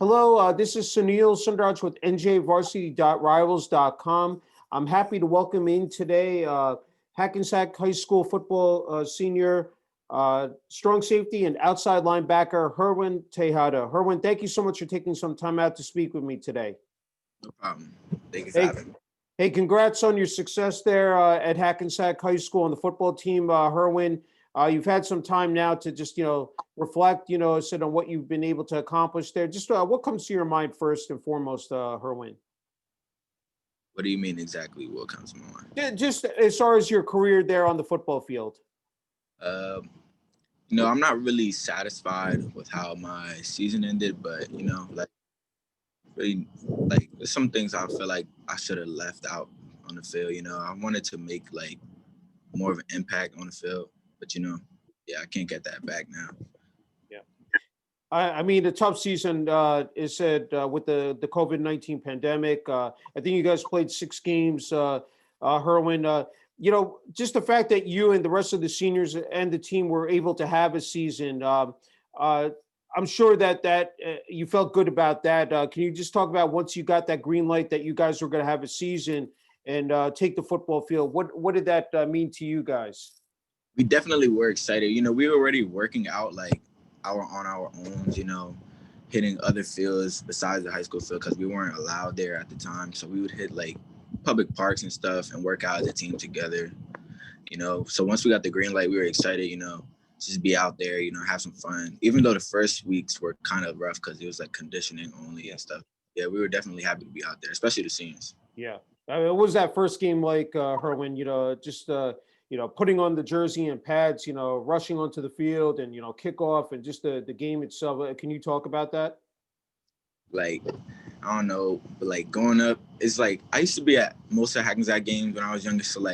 Hello, this is Sunil Sundaraj with njvarsity.rivals.com. I'm happy to welcome in today Hackensack High School Football senior strong safety and outside linebacker Herwin Tejada. Herwin, thank you so much for taking some time out to speak with me today. No problem. Thank you for Hey, having me. hey, congrats on your success there at Hackensack High School on the football team, Herwin. You've had some time now to just, reflect, sit on what you've been able to accomplish there. Just what comes to your mind first and foremost, Herwin? What do you mean exactly? What comes to my mind? Just as far as your career there on the football field. Um, I'm not really satisfied with how my season ended, but really, there's some things I feel like I should have left out on the field. I wanted to make more of an impact on the field, but I can't get that back now. Yeah. I mean, a tough season is said with the COVID-19 pandemic. I think you guys played 6 games, Herwin. Just the fact that you and the rest of the seniors and the team were able to have a season, I'm sure that you felt good about that. Can you just talk about once you got that green light that you guys were going to have a season and take the football field? What did that mean to you guys? We definitely were excited. We were already working out on our own, hitting other fields besides the high school field because we weren't allowed there at the time. So we would hit public parks and stuff and work out as a team together. So once we got the green light, we were excited, just be out there, have some fun. Even though the first weeks were kind of rough because it was conditioning only and stuff. Yeah, we were definitely happy to be out there, especially the seniors. Yeah. What was that first game like, Herwin? Just putting on the jersey and pads, rushing onto the field and kickoff and just the game itself. Can you talk about that? I don't know, but growing up, it's I used to be at most of Hackensack games when I was younger. So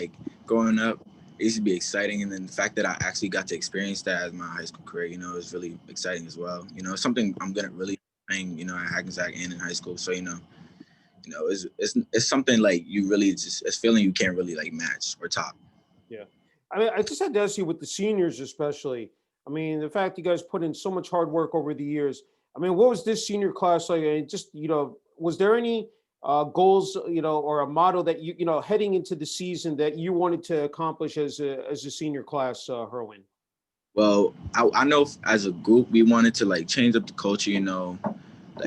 growing up, it used to be exciting, and then the fact that I actually got to experience that as my high school career, is really exciting as well. It's something I'm gonna really playing, at Hackensack and in high school. So it's something you really just it's feeling you can't really match or top. Yeah. I mean, I just had to ask you with the seniors, especially. I mean, the fact you guys put in so much hard work over the years. I mean, what was this senior class like? And just, was there any goals, or a motto that heading into the season that you wanted to accomplish as a senior class, Herwin? Well, I know as a group, we wanted to change up the culture,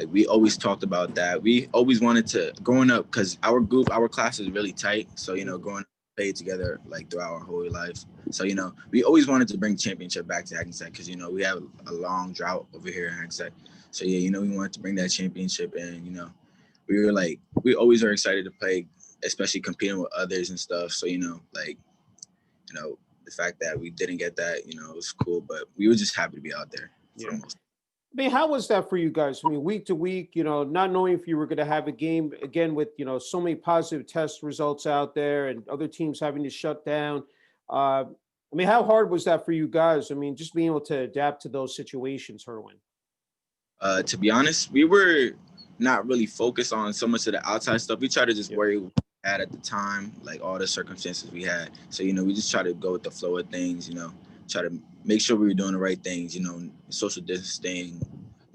we always talked about that. We always wanted to, growing up, because our class is really tight. So, growing up, played together throughout our whole lives. So, we always wanted to bring championship back to Hackensack because, we have a long drought over here in Hackensack. So, yeah, we wanted to bring that championship and, we were we always are excited to play, especially competing with others and stuff. So, the fact that we didn't get that, it was cool, but we were just happy to be out there for the most. I mean, how was that for you guys? I mean, week to week, not knowing if you were going to have a game again with, so many positive test results out there and other teams having to shut down. I mean, how hard was that for you guys? I mean, just being able to adapt to those situations, Herwin. To be honest, we were not really focused on so much of the outside stuff. We tried to just worry what we had at the time, all the circumstances we had. So, we just try to go with the flow of things, try to make sure we were doing the right things, social distancing,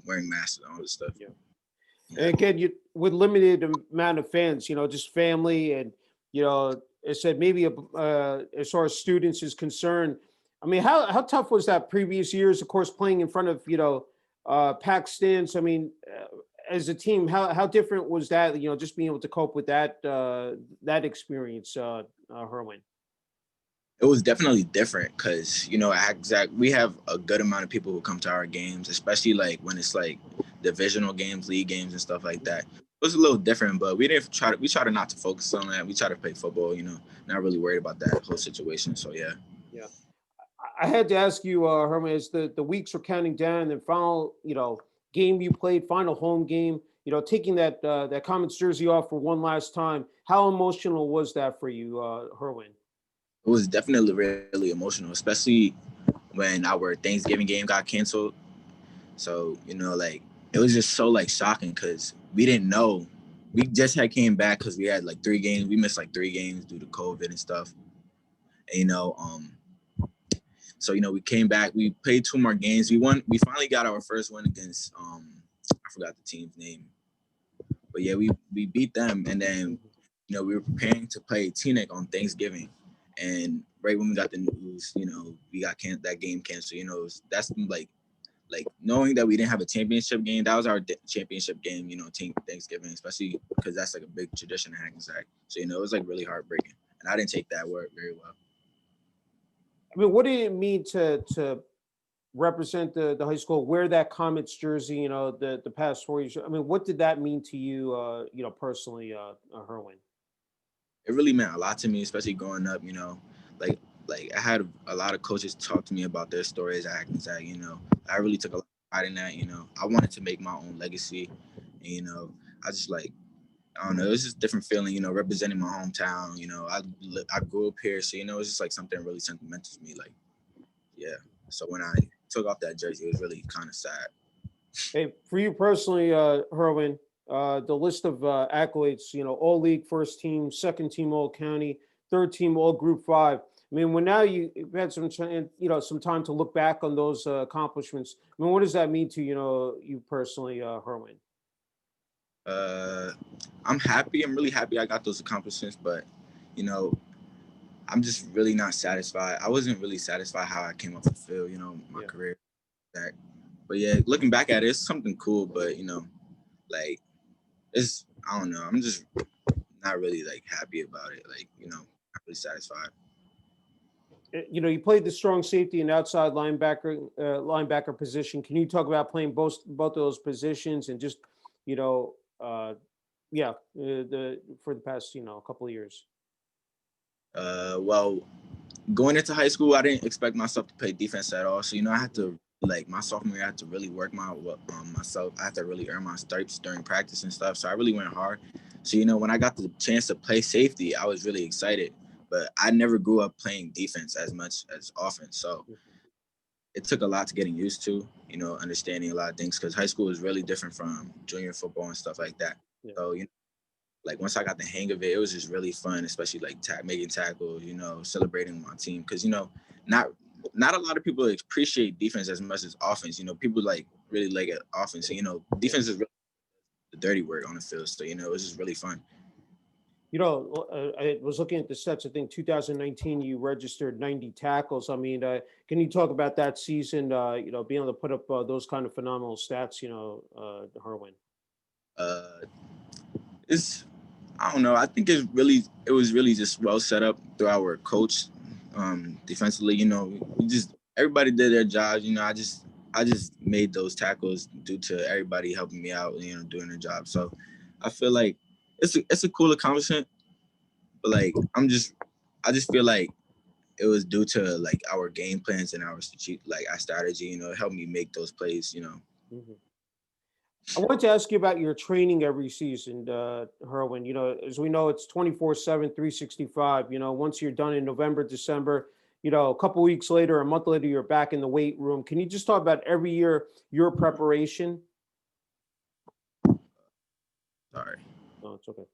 wearing masks and all this stuff. Yeah. And again, with limited amount of fans, just family and, it said maybe as far as students is concerned. I mean, how tough was that previous years, of course, playing in front of packed stands? I mean, as a team, how different was that, just being able to cope with that experience, Herwin? It was definitely different because, at Hackensack, we have a good amount of people who come to our games, especially when it's divisional games, league games and stuff like that. It was a little different, but we try to not to focus on that. We try to play football, not really worried about that whole situation. So, yeah. Yeah. I had to ask you, Herman, as the weeks are counting down and final, game you played, final home game, taking that Comets jersey off for one last time, how emotional was that for you, Herwin? It was definitely really emotional, especially when our Thanksgiving game got canceled. So, it was just so shocking because we didn't know. We just had came back because we had 3 games. We missed 3 games due to COVID and stuff. And, so, we came back. We played 2 more games. We won. We finally got our first win against I forgot the team's name. But yeah, we beat them, and then we were preparing to play Teaneck on Thanksgiving, and right when we got the news, we got that game canceled. That's like knowing that we didn't have a championship game. That was our championship game. Team Thanksgiving, especially because that's like a big tradition in Hackensack. So it was like really heartbreaking, and I didn't take that word very well. I mean, what did it mean to represent the high school, wear that Comets jersey, the past 4 years? I mean, what did that mean to you, personally, Herwin? It really meant a lot to me, especially growing up. Like I had a lot of coaches talk to me about their stories at Hackensack. I really took a lot of pride in that. I wanted to make my own legacy, and I just like. I don't know. It was just a different feeling, representing my hometown. I grew up here, so it's just like something really sentimental to me. Like, yeah. So when I took off that jersey, it was really kind of sad. Hey, for you personally, Herwin, the list of accolades, all league, first team, second team, all county, third team, all group 5. I mean, when now you've had some time to look back on those accomplishments. I mean, what does that mean to you personally, Herwin? I'm happy. I'm really happy I got those accomplishments, but I'm just really not satisfied. I wasn't really satisfied how I came off the field. My career back. But yeah, looking back at it, it's something cool. But like I don't know. I'm just not really like happy about it. Like not really satisfied. You played the strong safety and outside linebacker position. Can you talk about playing both of those positions and just for the past couple of years? Well, going into high school, I didn't expect myself to play defense at all. So I had to my sophomore year, I had to really work myself. I had to really earn my stripes during practice and stuff. So I really went hard. So when I got the chance to play safety, I was really excited. But I never grew up playing defense as much as offense. So it took a lot to getting used to, understanding a lot of things because high school is really different from junior football and stuff like that. Yeah. So, like once I got the hang of it, it was just really fun, especially like making tackles, celebrating my team. Because, not a lot of people appreciate defense as much as offense. People like really like it offense. So, defense is really the dirty work on the field. So, it was just really fun. I was looking at the stats. I think 2019, you registered 90 tackles. I mean, can you talk about that season, being able to put up those kind of phenomenal stats, Herwin? I don't know. I think it was really just well set up through our coach defensively. Everybody did their jobs. I just made those tackles due to everybody helping me out, doing their job. So I feel like it's a cool accomplishment, but like I just feel like it was due to like our game plans and our strategy. It helped me make those plays. Mm-hmm. I wanted to ask you about your training every season, Herwin. As we know, it's 24/7, 365. Once you're done in November, December, a couple weeks later, a month later, you're back in the weight room. Can you just talk about every year your preparation? Sorry. No, it's okay.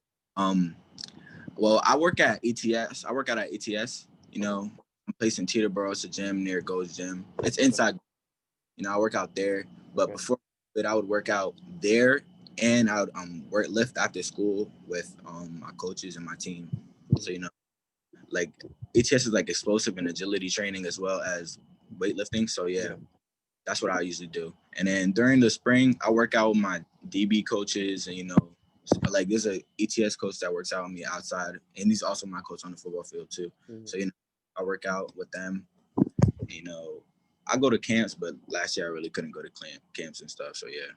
Well, I work at ETS. I work out at ETS. I'm placed in Teterboro. It's a gym near Gold's Gym. It's inside. I work out there. But before that, I would work out there, and I would lift after school with my coaches and my team. So like ETS is like explosive and agility training as well as weightlifting. So yeah, that's what I usually do. And then during the spring, I work out with my DB coaches, and like there's a ETS coach that works out with me outside, and he's also my coach on the football field too. Mm-hmm. So I work out with them. I go to camps, but last year I really couldn't go to camps and stuff. So yeah.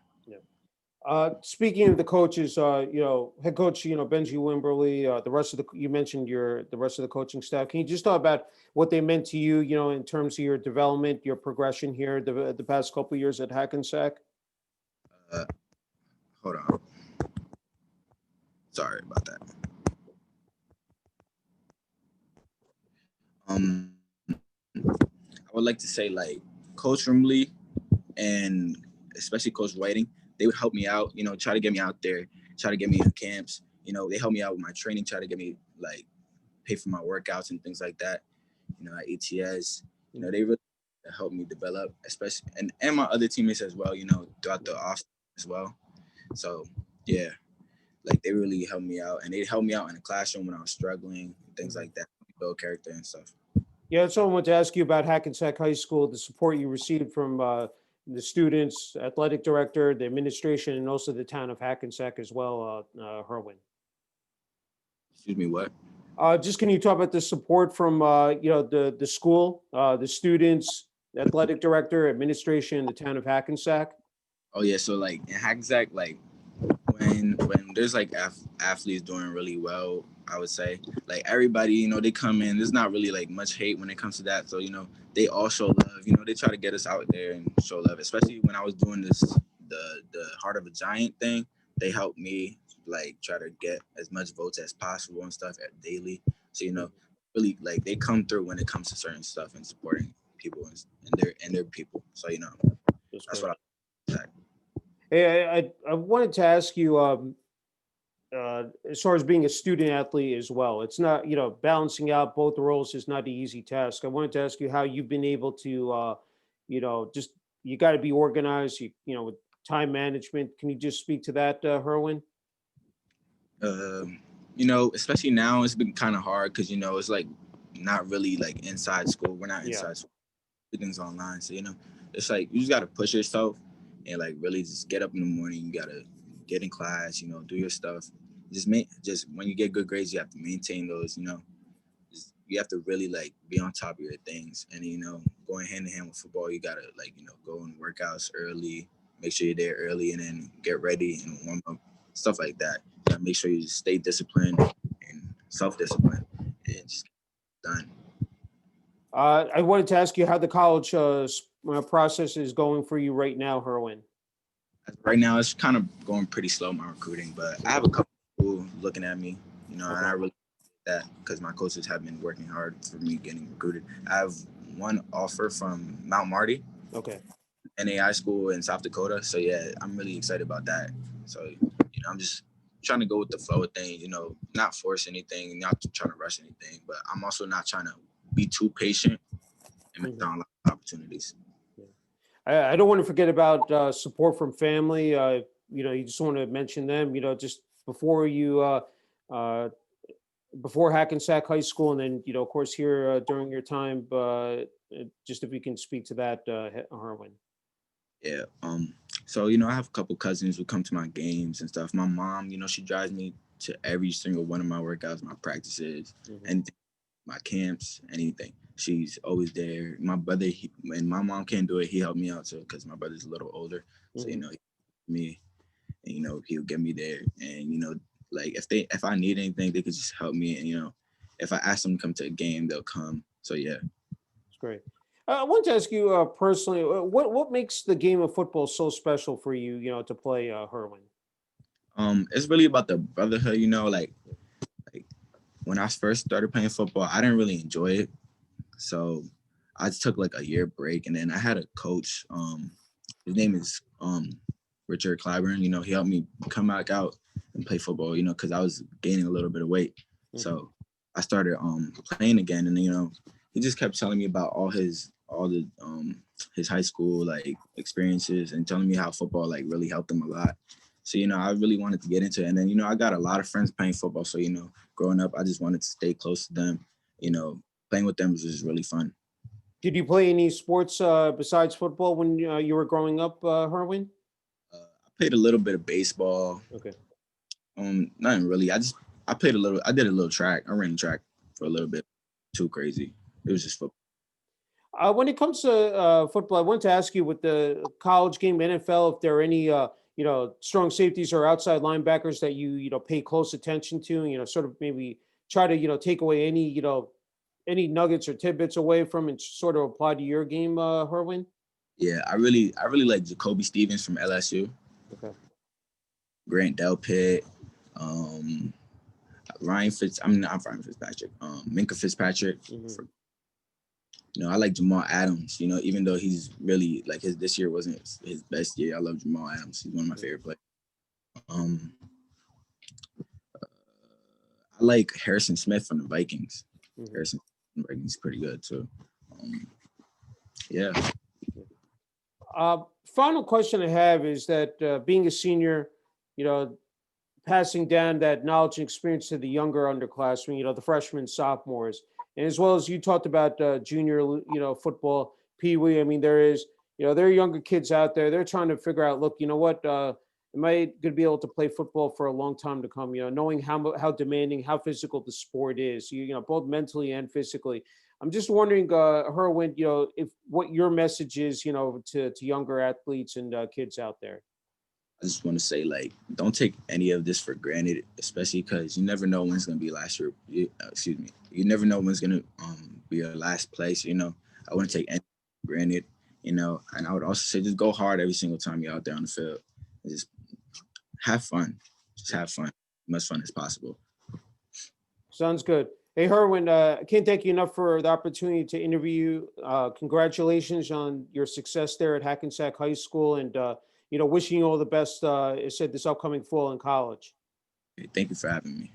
Speaking of the coaches, head coach, Benji Wimberly, the rest of you mentioned the rest of the coaching staff. Can you just talk about what they meant to you, in terms of your development, your progression here the past couple of years at Hackensack? Hold on. Sorry about that. I would like to say like Coach Rimley and especially Coach Whiting, they would help me out, try to get me out there, try to get me in camps. They help me out with my training, try to get me like pay for my workouts and things like that. At ATS, they really helped me develop, especially and my other teammates as well, throughout the off as well. So yeah, like they really helped me out, and they helped me out in the classroom when I was struggling, things like that, build character and stuff. Yeah, so I wanted to ask you about Hackensack High School, the support you received from the students, athletic director, the administration, and also the town of Hackensack as well, Herwin. Excuse me, what? Just can you talk about the support from the school, the students, athletic director, administration, the town of Hackensack? Oh yeah, so like in Hackensack, like when there's like athletes doing really well, I would say like everybody, they come in. There's not really like much hate when it comes to that. So they all show love. They try to get us out there and show love. Especially when I was doing the Heart of a Giant thing, they helped me like try to get as much votes as possible and stuff daily. So really like they come through when it comes to certain stuff and supporting people and their people. So that's Great. what I say. Hey, I wanted to ask you, as far as being a student athlete as well, it's not, balancing out both roles is not an easy task. I wanted to ask you how you've been able to, just, you got to be organized, with time management. Can you just speak to that, Herwin? Especially now it's been kind of hard because it's like not really like inside school. We're not Yeah. inside school. Everything's online. So it's like you just gotta push yourself and like really just get up in the morning. You gotta get in class. Do your stuff. Just when you get good grades, you have to maintain those. You have to really like be on top of your things. And going hand in hand with football, you gotta like go in workouts early. Make sure you're there early, and then get ready and warm up, stuff like that. You gotta make sure you just stay disciplined and self-disciplined, and just get done. I wanted to ask you how the college process is going for you right now, Herwin. Right now, it's kind of going pretty slow, my recruiting, but I have a couple people looking at me, and I really like that because my coaches have been working hard for me getting recruited. I have one offer from Mount Marty, Okay. NAI school in South Dakota. So yeah, I'm really excited about that. So I'm just trying to go with the flow of things. Not force anything, not trying to rush anything, but I'm also not trying to be too patient and miss out on a lot of opportunities. I don't want to forget about support from family. You just want to mention them. Just before before Hackensack High School, and then of course here during your time. Just if you can speak to that, Harwin. Yeah. So I have a couple cousins who come to my games and stuff. My mom, she drives me to every single one of my workouts, my practices, and my camps, anything. She's always there. My brother, when my mom can't do it, he helped me out too because my brother's a little older. So me, and he'll get me there. And like if I need anything, they could just help me. And if I ask them to come to a game, they'll come. So yeah, it's great. I want to ask you personally, what makes the game of football so special for you? To play, Herwin. It's really about the brotherhood. Like when I first started playing football, I didn't really enjoy it. So I took like a year break, and then I had a coach. His name is Richard Clyburn. He helped me come back out and play football. Because I was gaining a little bit of weight. So I started playing again, and he just kept telling me about his high school like experiences and telling me how football like really helped him a lot. So I really wanted to get into it, and then I got a lot of friends playing football. So growing up, I just wanted to stay close to them. Playing with them was just really fun. Did you play any sports besides football when you were growing up, Herwin? I played a little bit of baseball. Okay. Nothing really. I played a little. I did a little track. I ran track for a little bit. Too crazy. It was just football. When it comes to football, I wanted to ask you with the college game, NFL, if there are any strong safeties or outside linebackers that you pay close attention to, sort of maybe try to take away any nuggets or tidbits away from and sort of apply to your game, Herwin? Yeah, I really like Jacoby Stevens from LSU. Okay. Grant Delpit, I'm not Ryan Fitzpatrick. Minka Fitzpatrick. I like Jamal Adams. Even though he's really like this year wasn't his best year, I love Jamal Adams. He's one of my favorite players. I like Harrison Smith from the Vikings. Harrison from the Vikings is pretty good too. Yeah. Final question I have is that being a senior, you know, passing down that knowledge and experience to the younger underclassmen, the freshmen, sophomores, and as well as you talked about junior, football, pee wee. I mean, there are younger kids out there. They're trying to figure out, look, you know what, am I going to be able to play football for a long time to come? Knowing how demanding, how physical the sport is, both mentally and physically. I'm just wondering, Herwin, if what your message is, to younger athletes and kids out there. I just want to say, like, don't take any of this for granted, especially because you never know when it's going to be last year. Excuse me. You never know when it's going to be your last place. I wouldn't take anything for granted, and I would also say just go hard every single time you're out there on the field. And just have fun. Just have fun. As much fun as possible. Sounds good. Hey, Herwin, I can't thank you enough for the opportunity to interview you. Congratulations on your success there at Hackensack High School, and wishing you all the best. I said this upcoming fall in college. Thank you for having me.